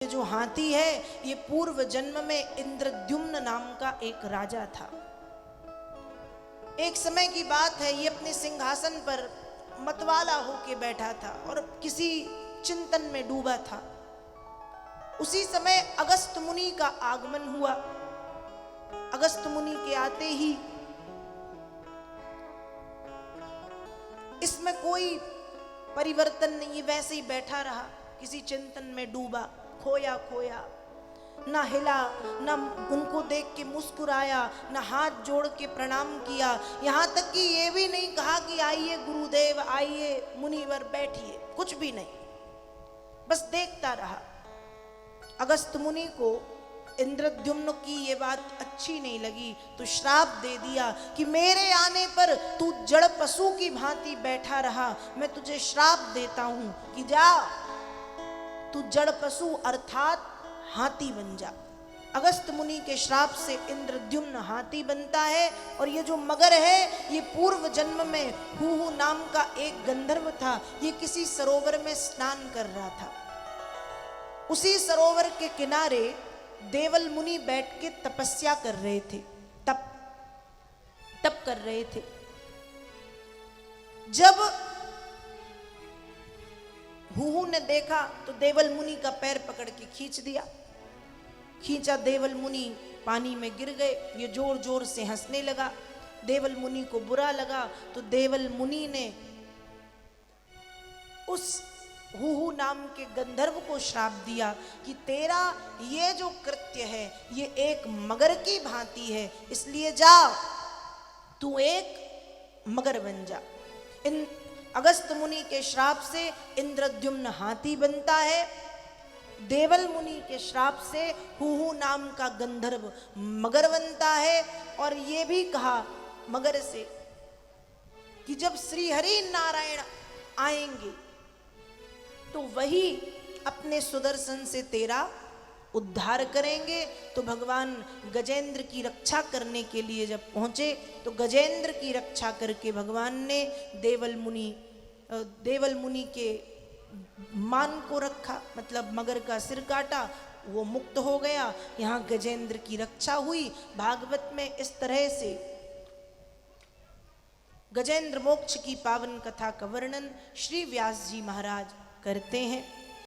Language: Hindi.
ये जो हाथी है ये पूर्व जन्म में इंद्रद्युम्न नाम का एक राजा था। एक समय की बात है, ये अपने सिंहासन पर मतवाला होके बैठा था और किसी चिंतन में डूबा था। उसी समय अगस्त मुनि का आगमन हुआ। अगस्त मुनि के आते ही इसमें कोई परिवर्तन नहीं, वैसे ही बैठा रहा, किसी चिंतन में डूबा, खोया खोया, ना हिला, ना उनको देख के मुस्कुराया, ना हाथ जोड़ के प्रणाम किया, यहाँ तक कि ये भी नहीं कहा कि आइए गुरुदेव, आइए मुनिवर बैठिए, कुछ भी नहीं, बस देखता रहा। अगस्त मुनि को इंद्रद्युम्न की ये बात अच्छी नहीं लगी, तो श्राप दे दिया कि मेरे आने पर तू जड़ पशु की भांति बैठा रहा, मैं तुझे श्राप देता हूं कि जा तू जड़ पशु अर्थात हाथी बन जा। अगस्त मुनि के श्राप से इंद्रद्युम्न हाथी बनता है। और ये जो मगर है ये पूर्व जन्म में हूहू नाम का एक गंधर्व था। ये किसी सरोवर में स्नान कर रहा था। उसी सरोवर के किनारे देवल मुनि बैठ के तपस्या कर रहे थे, तप कर रहे थे। जब हूहू ने देखा तो देवल मुनि का पैर पकड़ के खींच दिया। खींचा, देवल मुनि पानी में गिर गए। ये जोर जोर से हंसने लगा। देवल मुनि को बुरा लगा तो देवल मुनि ने उस हूहू नाम के गंधर्व को श्राप दिया कि तेरा ये जो कृत्य है ये एक मगर की भांति है, इसलिए जा तू एक मगर बन जा। इन अगस्त मुनि के श्राप से इंद्रद्युम्न हाथी बनता है। देवल मुनि के श्राप से हूहू नाम का गंधर्व मगर बनता है। और ये भी कहा मगर से कि जब श्री हरि नारायण आएंगे तो वही अपने सुदर्शन से तेरा उद्धार करेंगे। तो भगवान गजेंद्र की रक्षा करने के लिए जब पहुंचे तो गजेंद्र की रक्षा करके भगवान ने देवल मुनि के मान को रखा, मतलब मगर का सिर काटा, वो मुक्त हो गया। यहाँ गजेंद्र की रक्षा हुई। भागवत में इस तरह से गजेंद्र मोक्ष की पावन कथा का वर्णन श्री व्यास जी महाराज करते हैं।